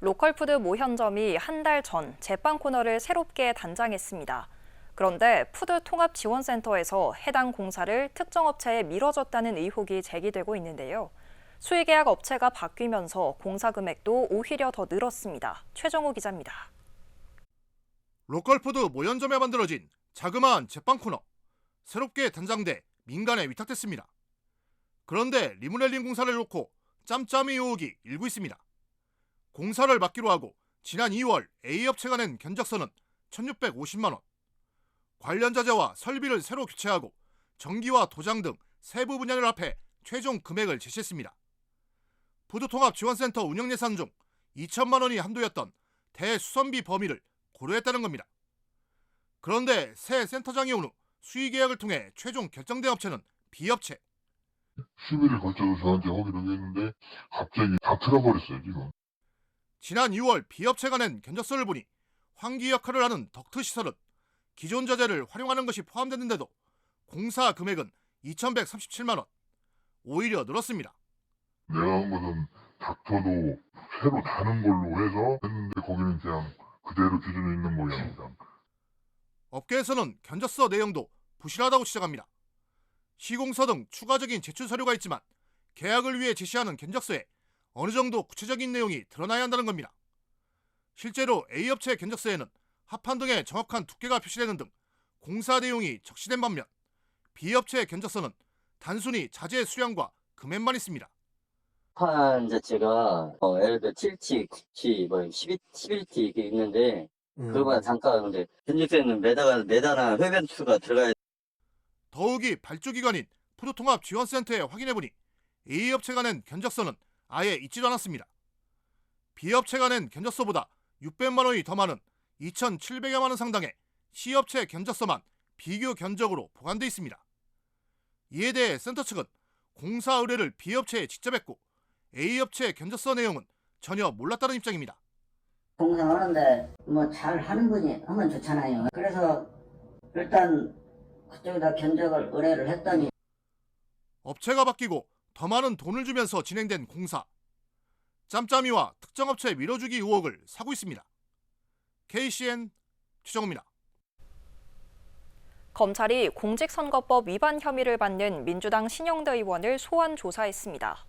로컬푸드 모현점이 한 달 전 제빵 코너를 새롭게 단장했습니다. 그런데 푸드통합지원센터에서 해당 공사를 특정 업체에 미뤄줬다는 의혹이 제기되고 있는데요. 수의계약 업체가 바뀌면서 공사 금액도 오히려 더 늘었습니다. 최정호 기자입니다. 로컬푸드 모현점에 만들어진 자그마한 제빵 코너. 새롭게 단장돼 민간에 위탁됐습니다. 그런데 리모델링 공사를 놓고 짬짬이 의혹이 일고 있습니다. 공사를 맡기로 하고 지난 2월 A업체가 낸 견적서는 1,650만 원. 관련 자재와 설비를 새로 교체하고 전기와 도장 등 세부 분야를 합해 최종 금액을 제시했습니다. 푸드통합지원센터 운영 예산 중 2천만 원이 한도였던 대수선비 범위를 고려했다는 겁니다. 그런데 새 센터장이 온 후 수의계약을 통해 최종 결정된 업체는 B업체. 10일을 걸쳐서 저한테 확인을 했는데 갑자기 다 틀어버렸어요, 지금. 지난 6월 B업체가 낸 견적서를 보니 환기 역할을 하는 덕트시설은 기존 자재를 활용하는 것이 포함됐는데도 공사 금액은 2,137만 원. 오히려 늘었습니다. 내가 한 것은 닥터도 새로 다는 걸로 해서 했는데 거기는 그냥 그대로 기존에 있는 모양입니다. 업계에서는 견적서 내용도 부실하다고 지적합니다. 시공서 등 추가적인 제출 서류가 있지만 계약을 위해 제시하는 견적서에 어느 정도 구체적인 내용이 드러나야 한다는 겁니다. 실제로 A업체 견적서에는 합판 등의 정확한 두께가 표시되는 등 공사 내용이 적시된 반면 B업체 견적서는 단순히 자재 수량과 금액만 있습니다. 판 자체가 예를 들어 7티, 9티, 11티 이렇게 있는데 그거마다 단가가 근데 견적서에는 매달나 흡연수가 들어가야. 더욱이 발주기관인 푸드통합지원센터에 확인해보니 A업체가 낸 견적서는 아예 있지도 않았습니다. B업체가 낸 견적서보다 600만 원이 더 많은 2,700여만 원 상당의 C업체 견적서만 비교 견적으로 보관돼 있습니다. 이에 대해 센터 측은 공사 의뢰를 B업체에 직접 했고 A업체 견적서 내용은 전혀 몰랐다는 입장입니다. 공사하는데 뭐 잘 하는 분이 하면 좋잖아요. 그래서 일단 그쪽에다 견적을 의뢰를 했더니 업체가 바뀌고 더 많은 돈을 주면서 진행된 공사. 짬짬이와 특정 업체 밀어주기 의혹을 사고 있습니다. KCN 최정호입니다. 검찰이 공직선거법 위반 혐의를 받는 민주당 신영대 의원을 소환 조사했습니다.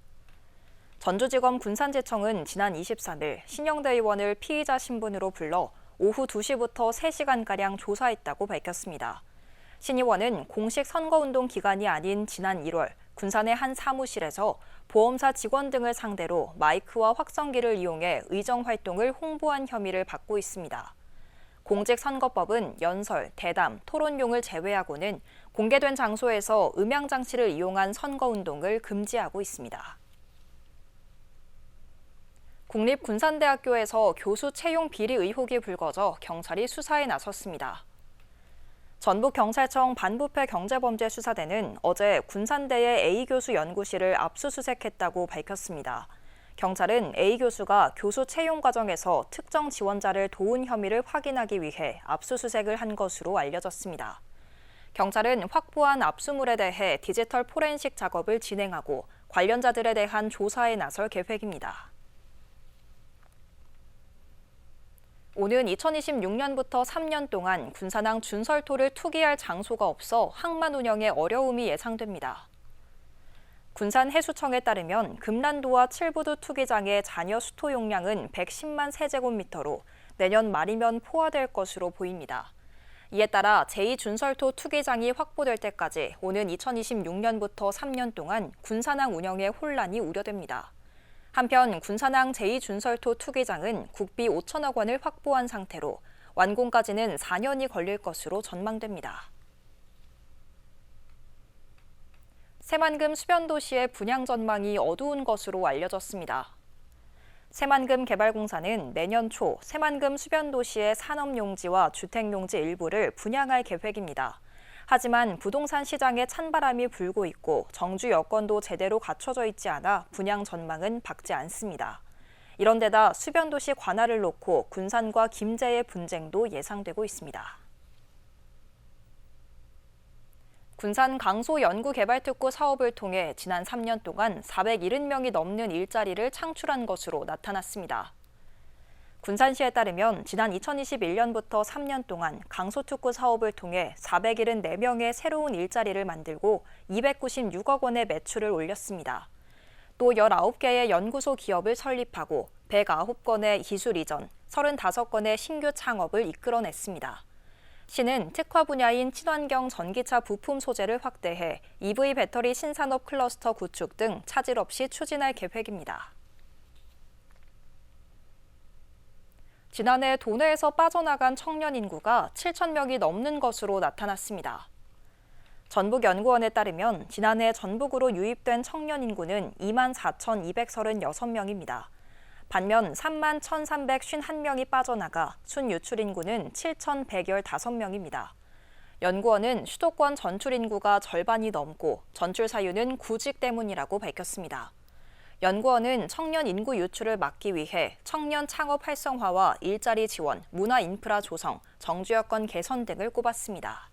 전주지검 군산지청은 지난 23일 신영대 의원을 피의자 신분으로 불러 오후 2시부터 3시간가량 조사했다고 밝혔습니다. 신 의원은 공식 선거운동 기간이 아닌 지난 1월 군산의 한 사무실에서 보험사 직원 등을 상대로 마이크와 확성기를 이용해 의정활동을 홍보한 혐의를 받고 있습니다. 공직선거법은 연설, 대담, 토론용을 제외하고는 공개된 장소에서 음향장치를 이용한 선거운동을 금지하고 있습니다. 국립군산대학교에서 교수 채용 비리 의혹이 불거져 경찰이 수사에 나섰습니다. 전북경찰청 반부패 경제범죄수사대는 어제 군산대의 A 교수 연구실을 압수수색했다고 밝혔습니다. 경찰은 A 교수가 교수 채용 과정에서 특정 지원자를 도운 혐의를 확인하기 위해 압수수색을 한 것으로 알려졌습니다. 경찰은 확보한 압수물에 대해 디지털 포렌식 작업을 진행하고 관련자들에 대한 조사에 나설 계획입니다. 오는 2026년부터 3년 동안 군산항 준설토를 투기할 장소가 없어 항만 운영에 어려움이 예상됩니다. 군산해수청에 따르면 금란도와 칠부두 투기장의 잔여 수토 용량은 110만 세제곱미터로 내년 말이면 포화될 것으로 보입니다. 이에 따라 제2준설토 투기장이 확보될 때까지 오는 2026년부터 3년 동안 군산항 운영에 혼란이 우려됩니다. 한편 군산항 제2준설토 투기장은 국비 5천억 원을 확보한 상태로 완공까지는 4년이 걸릴 것으로 전망됩니다. 새만금 수변도시의 분양 전망이 어두운 것으로 알려졌습니다. 새만금 개발공사는 내년 초 새만금 수변도시의 산업용지와 주택용지 일부를 분양할 계획입니다. 하지만 부동산 시장에 찬바람이 불고 있고 정주 여건도 제대로 갖춰져 있지 않아 분양 전망은 밝지 않습니다. 이런 데다 수변도시 관할을 놓고 군산과 김제의 분쟁도 예상되고 있습니다. 군산 강소 연구개발특구 사업을 통해 지난 3년 동안 470명이 넘는 일자리를 창출한 것으로 나타났습니다. 군산시에 따르면 지난 2021년부터 3년 동안 강소특구 사업을 통해 474명의 새로운 일자리를 만들고 296억 원의 매출을 올렸습니다. 또 19개의 연구소 기업을 설립하고 109건의 기술 이전, 35건의 신규 창업을 이끌어냈습니다. 시는 특화 분야인 친환경 전기차 부품 소재를 확대해 EV 배터리 신산업 클러스터 구축 등 차질 없이 추진할 계획입니다. 지난해 도내에서 빠져나간 청년 인구가 7,000명이 넘는 것으로 나타났습니다. 전북연구원에 따르면 지난해 전북으로 유입된 청년 인구는 24,236명입니다. 반면 31,351명이 빠져나가 순유출 인구는 7,115명입니다. 연구원은 수도권 전출 인구가 절반이 넘고 전출 사유는 구직 때문이라고 밝혔습니다. 연구원은 청년 인구 유출을 막기 위해 청년 창업 활성화와 일자리 지원, 문화 인프라 조성, 정주 여건 개선 등을 꼽았습니다.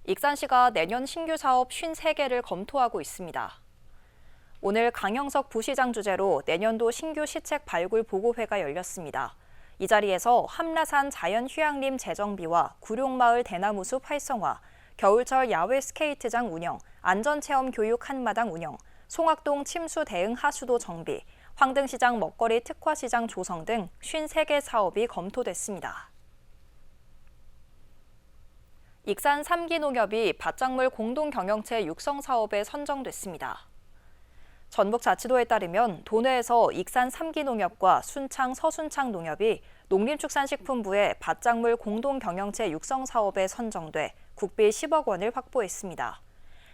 익산시가 내년 신규 사업 53개를 검토하고 있습니다. 오늘 강영석 부시장 주재로 내년도 신규 시책 발굴 보고회가 열렸습니다. 이 자리에서 함라산 자연휴양림 재정비와 구룡마을 대나무숲 활성화, 겨울철 야외 스케이트장 운영, 안전체험 교육 한마당 운영, 송악동 침수 대응 하수도 정비, 황등시장 먹거리 특화시장 조성 등 53개 사업이 검토됐습니다. 익산 3기 농협이 밭작물 공동경영체 육성 사업에 선정됐습니다. 전북자치도에 따르면 도내에서 익산 3기 농협과 순창 서순창 농협이 농림축산식품부의 밭작물 공동경영체 육성 사업에 선정돼 국비 10억 원을 확보했습니다.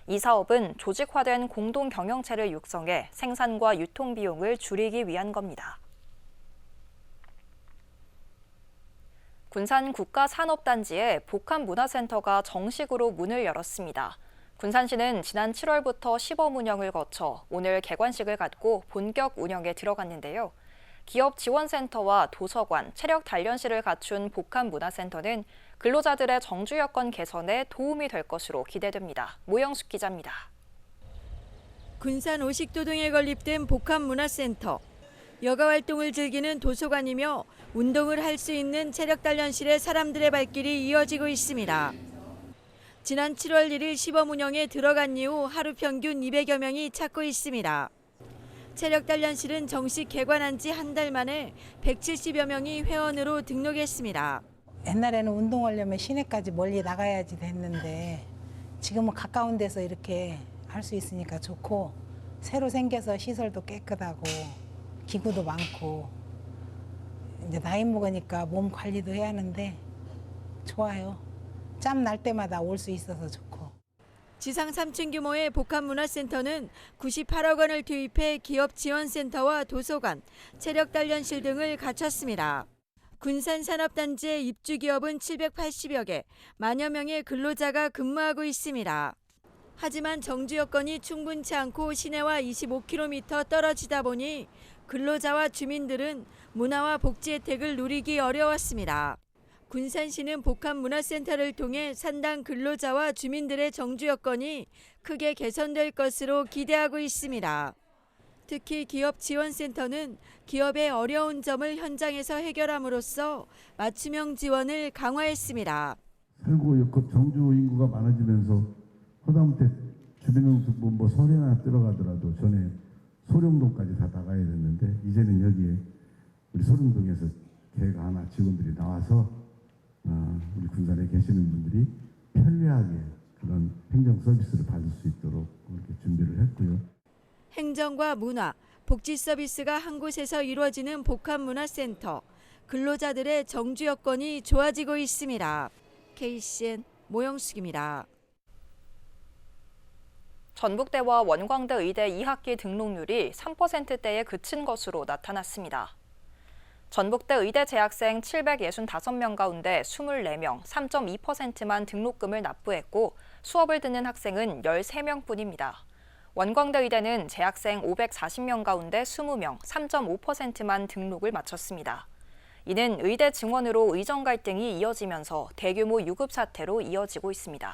이 사업은 조직화된 공동경영체를 육성해 생산과 유통 비용을 줄이기 위한 겁니다. 군산 국가산업단지에 복합문화센터가 정식으로 문을 열었습니다. 군산시는 지난 7월부터 시범 운영을 거쳐 오늘 개관식을 갖고 본격 운영에 들어갔는데요. 기업 지원센터와 도서관, 체력 단련실을 갖춘 복합문화센터는 근로자들의 정주 여건 개선에 도움이 될 것으로 기대됩니다. 모영숙 기자입니다. 군산 오식도동에 건립된 복합문화센터. 여가 활동을 즐기는 도서관이며 운동을 할 수 있는 체력 단련실에 사람들의 발길이 이어지고 있습니다. 지난 7월 1일 시범 운영에 들어간 이후 하루 평균 200여 명이 찾고 있습니다. 체력 단련실은 정식 개관한 지 한 달 만에 170여 명이 회원으로 등록했습니다. 옛날에는 운동하려면 시내까지 멀리 나가야지 됐는데 지금은 가까운 데서 이렇게 할 수 있으니까 좋고, 새로 생겨서 시설도 깨끗하고 기구도 많고 이제 나이 먹으니까 몸 관리도 해야 하는데 좋아요. 짬 날 때마다 올 수 있어서 좋고. 지상 3층 규모의 복합문화센터는 98억 원을 투입해 기업 지원센터와 도서관, 체력 단련실 등을 갖췄습니다. 군산 산업단지의 입주 기업은 780여 개, 만여 명의 근로자가 근무하고 있습니다. 하지만 정주 여건이 충분치 않고 시내와 25km 떨어지다 보니 근로자와 주민들은 문화와 복지 혜택을 누리기 어려웠습니다. 군산시는 복합문화센터를 통해 산당 근로자와 주민들의 정주 여건이 크게 개선될 것으로 기대하고 있습니다. 특히 기업 지원센터는 기업의 어려운 점을 현장에서 해결함으로써 맞춤형 지원을 강화했습니다. 살고 여건 정주 인구가 많아지면서 하다못해 주민등록부 뭐 서류 하나 들어가더라도 전에 소령동까지 다 나가야 됐는데 이제는 여기에 우리 소령동에서 개가 하나 직원들이 나와서 우리 군산에 계시는 분들이 편리하게 그런 행정 서비스를 받을 수 있도록 그렇게 준비를 했고요. 행정과 문화, 복지 서비스가 한 곳에서 이루어지는 복합문화센터. 근로자들의 정주 여건이 좋아지고 있습니다. KCN 모영숙입니다. 전북대와 원광대 의대 2학기 등록률이 3%대에 그친 것으로 나타났습니다. 전북대 의대 재학생 765명 가운데 24명, 3.2%만 등록금을 납부했고 수업을 듣는 학생은 13명뿐입니다. 원광대 의대는 재학생 540명 가운데 20명, 3.5%만 등록을 마쳤습니다. 이는 의대 증원으로 의정 갈등이 이어지면서 대규모 유급 사태로 이어지고 있습니다.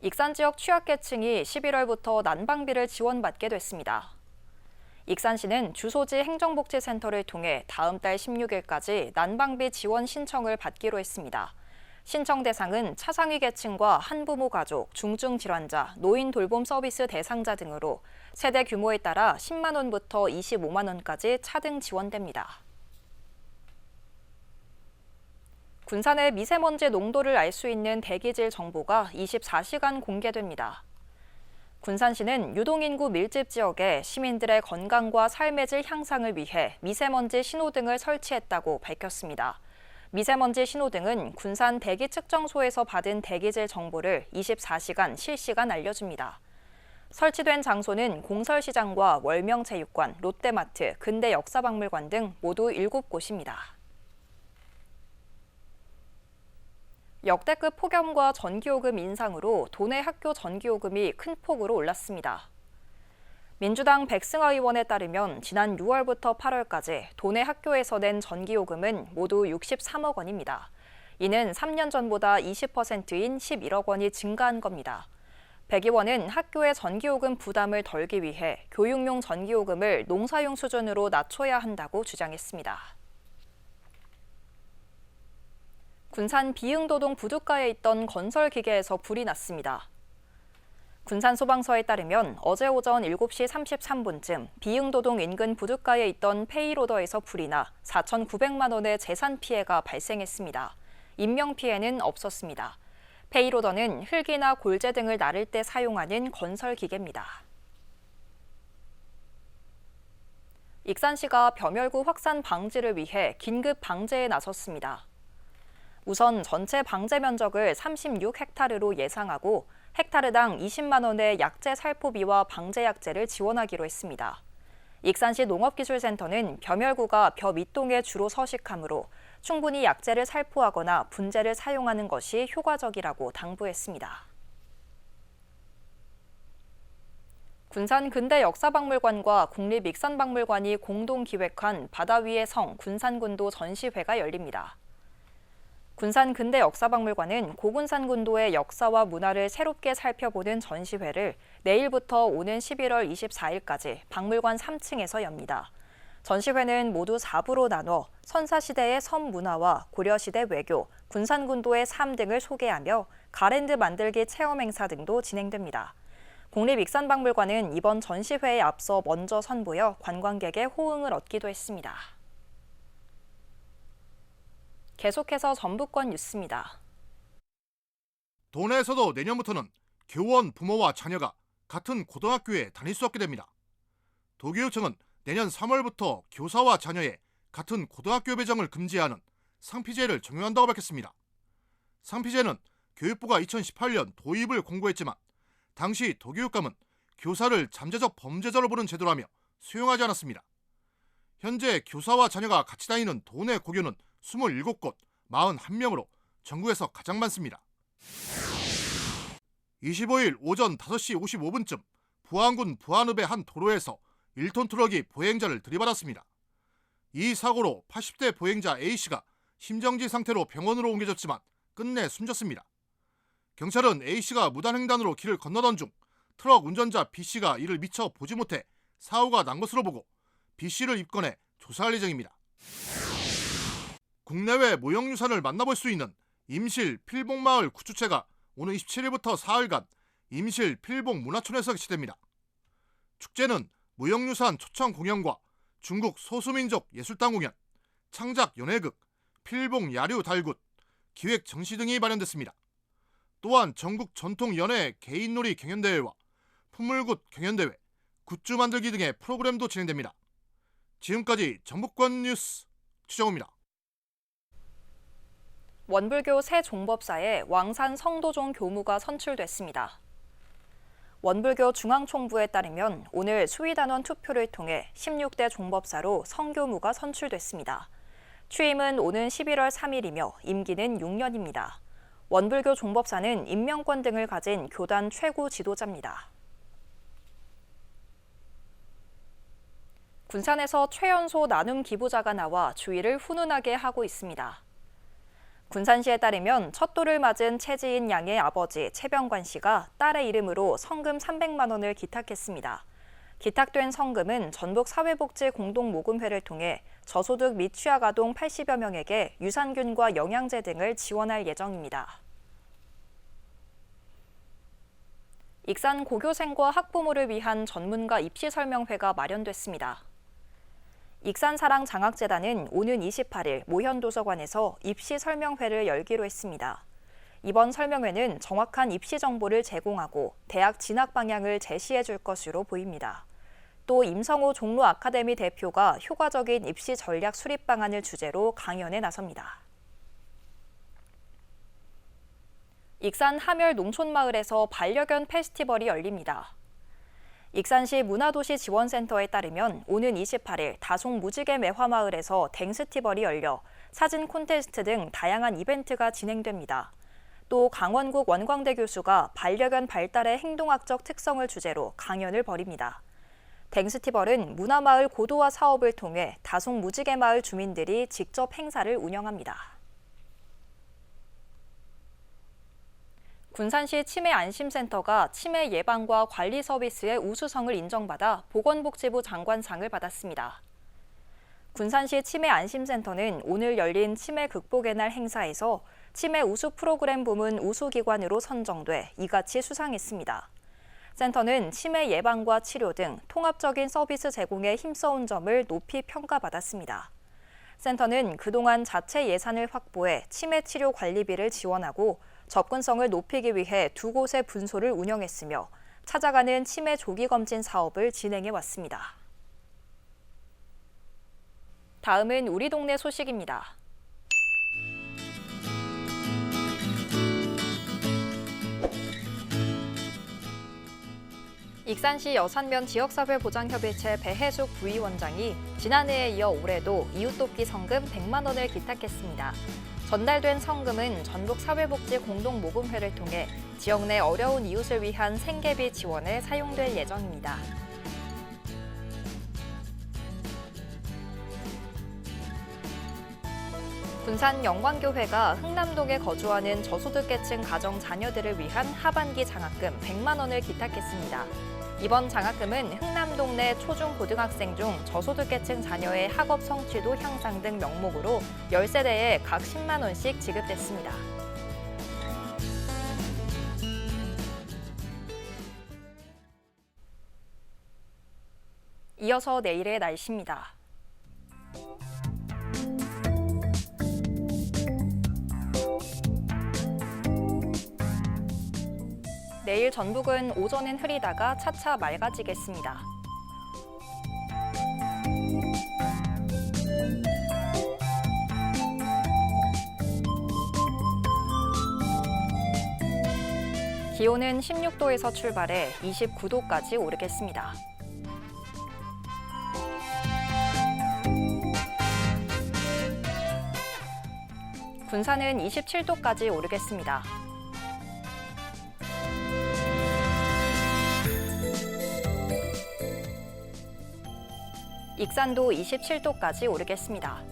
익산 지역 취약계층이 11월부터 난방비를 지원받게 됐습니다. 익산시는 주소지 행정복지센터를 통해 다음 달 16일까지 난방비 지원 신청을 받기로 했습니다. 신청 대상은 차상위 계층과 한부모 가족, 중증 질환자, 노인 돌봄 서비스 대상자 등으로 세대 규모에 따라 10만 원부터 25만 원까지 차등 지원됩니다. 군산의 미세먼지 농도를 알 수 있는 대기질 정보가 24시간 공개됩니다. 군산시는 유동인구 밀집 지역에 시민들의 건강과 삶의 질 향상을 위해 미세먼지 신호등을 설치했다고 밝혔습니다. 미세먼지 신호등은 군산 대기 측정소에서 받은 대기질 정보를 24시간 실시간 알려줍니다. 설치된 장소는 공설시장과 월명체육관, 롯데마트, 근대역사박물관 등 모두 7곳입니다. 역대급 폭염과 전기요금 인상으로 도내 학교 전기요금이 큰 폭으로 올랐습니다. 민주당 백승화 의원에 따르면 지난 6월부터 8월까지 도내 학교에서 낸 전기요금은 모두 63억 원입니다. 이는 3년 전보다 20%인 11억 원이 증가한 겁니다. 백 의원은 학교의 전기요금 부담을 덜기 위해 교육용 전기요금을 농사용 수준으로 낮춰야 한다고 주장했습니다. 군산 비흥도동 부둣가에 있던 건설기계에서 불이 났습니다. 군산 소방서에 따르면 어제 오전 7시 33분쯤 비흥도동 인근 부둣가에 있던 페이로더에서 불이 나 4,900만 원의 재산 피해가 발생했습니다. 인명피해는 없었습니다. 페이로더는 흙이나 골재 등을 나를 때 사용하는 건설기계입니다. 익산시가 벼멸구 확산 방지를 위해 긴급 방제에 나섰습니다. 우선 전체 방제 면적을 36헥타르로 예상하고 헥타르당 20만 원의 약재 살포비와 방제 약재를 지원하기로 했습니다. 익산시 농업기술센터는 벼멸구가 벼 밑동에 주로 서식하므로 충분히 약재를 살포하거나 분재를 사용하는 것이 효과적이라고 당부했습니다. 군산 근대역사박물관과 국립익산박물관이 공동 기획한 바다 위의 성 군산군도 전시회가 열립니다. 군산 근대역사박물관은 고군산군도의 역사와 문화를 새롭게 살펴보는 전시회를 내일부터 오는 11월 24일까지 박물관 3층에서 엽니다. 전시회는 모두 4부로 나눠 선사시대의 섬 문화와 고려시대 외교, 군산군도의 삶 등을 소개하며 가랜드 만들기 체험 행사 등도 진행됩니다. 국립익산박물관은 이번 전시회에 앞서 먼저 선보여 관광객의 호응을 얻기도 했습니다. 계속해서 전북권 뉴스입니다. 도내에서도 내년부터는 교원 부모와 자녀가 같은 고등학교에 다닐 수 없게 됩니다. 도교육청은 내년 3월부터 교사와 자녀의 같은 고등학교 배정을 금지하는 상피제를 적용한다고 밝혔습니다. 상피제는 교육부가 2018년 도입을 공고했지만 당시 도교육감은 교사를 잠재적 범죄자로 보는 제도라며 수용하지 않았습니다. 현재 교사와 자녀가 같이 다니는 도내 고교는 27곳, 41명으로 전국에서 가장 많습니다. 25일 오전 5시 55분쯤 부안군 부안읍의 한 도로에서 1톤 트럭이 보행자를 들이받았습니다. 이 사고로 80대 보행자 A씨가 심정지 상태로 병원으로 옮겨졌지만 끝내 숨졌습니다. 경찰은 A씨가 무단횡단으로 길을 건너던 중 트럭 운전자 B씨가 이를 미처 보지 못해 사고가 난 것으로 보고 B씨를 입건해 조사할 예정입니다. 국내외 무형유산을 만나볼 수 있는 임실 필봉마을 구축체가 오는 27일부터 사흘간 임실 필봉 문화촌에서 개최됩니다. 축제는 무형유산 초청 공연과 중국 소수민족 예술단 공연, 창작 연예극, 필봉 야류 달굿, 기획 전시 등이 마련됐습니다. 또한 전국 전통 연예 개인놀이 경연대회와 풍물굿 경연대회, 굿즈 만들기 등의 프로그램도 진행됩니다. 지금까지 전북권 뉴스 추정호입니다. 원불교 새 종법사에 왕산 성도종 교무가 선출됐습니다. 원불교 중앙총부에 따르면 오늘 수의단원 투표를 통해 16대 종법사로 성교무가 선출됐습니다. 취임은 오는 11월 3일이며 임기는 6년입니다. 원불교 종법사는 임명권 등을 가진 교단 최고 지도자입니다. 군산에서 최연소 나눔 기부자가 나와 주위를 훈훈하게 하고 있습니다. 군산시에 따르면 첫 돌을 맞은 최지인 양의 아버지 최병관 씨가 딸의 이름으로 성금 300만 원을 기탁했습니다. 기탁된 성금은 전북사회복지공동모금회를 통해 저소득 및 취약아동 80여 명에게 유산균과 영양제 등을 지원할 예정입니다. 익산 고교생과 학부모를 위한 전문가 입시 설명회가 마련됐습니다. 익산사랑장학재단은 오는 28일 모현도서관에서 입시 설명회를 열기로 했습니다. 이번 설명회는 정확한 입시 정보를 제공하고 대학 진학 방향을 제시해 줄 것으로 보입니다. 또 임성호 종로 아카데미 대표가 효과적인 입시 전략 수립 방안을 주제로 강연에 나섭니다. 익산 하멸 농촌마을에서 반려견 페스티벌이 열립니다. 익산시 문화도시지원센터에 따르면 오는 28일 다송 무지개 매화마을에서 댕스티벌이 열려 사진 콘테스트 등 다양한 이벤트가 진행됩니다. 또 강원국 원광대 교수가 반려견 발달의 행동학적 특성을 주제로 강연을 벌입니다. 댕스티벌은 문화마을 고도화 사업을 통해 다송 무지개 마을 주민들이 직접 행사를 운영합니다. 군산시 치매안심센터가 치매 예방과 관리 서비스의 우수성을 인정받아 보건복지부 장관상을 받았습니다. 군산시 치매안심센터는 오늘 열린 치매 극복의 날 행사에서 치매 우수 프로그램 부문 우수기관으로 선정돼 이같이 수상했습니다. 센터는 치매 예방과 치료 등 통합적인 서비스 제공에 힘써온 점을 높이 평가받았습니다. 센터는 그동안 자체 예산을 확보해 치매 치료 관리비를 지원하고 접근성을 높이기 위해 2곳의 분소를 운영했으며 찾아가는 치매 조기 검진 사업을 진행해 왔습니다. 다음은 우리 동네 소식입니다. 익산시 여산면 지역사회보장협의체 배혜숙 부위원장이 지난해에 이어 올해도 이웃돕기 성금 100만 원을 기탁했습니다. 전달된 성금은 전북사회복지공동모금회를 통해 지역 내 어려운 이웃을 위한 생계비 지원에 사용될 예정입니다. 군산 영광교회가 흥남동에 거주하는 저소득계층 가정 자녀들을 위한 하반기 장학금 100만 원을 기탁했습니다. 이번 장학금은 흥남동 내 초중고등학생 중 저소득계층 자녀의 학업 성취도 향상 등 명목으로 10세대에 각 10만 원씩 지급됐습니다. 이어서 내일의 날씨입니다. 내일 전북은 오전엔 흐리다가 차차 맑아지겠습니다. 기온은 16도에서 출발해 29도까지 오르겠습니다. 군산은 27도까지 오르겠습니다. 익산도 27도까지 오르겠습니다.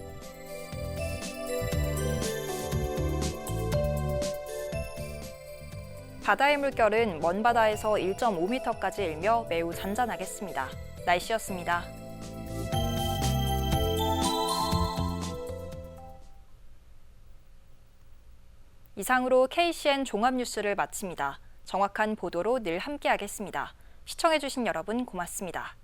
바다의 물결은 먼 바다에서 1.5m까지 일며 매우 잔잔하겠습니다. 날씨였습니다. 이상으로 KCN 종합뉴스를 마칩니다. 정확한 보도로 늘 함께하겠습니다. 시청해주신 여러분 고맙습니다.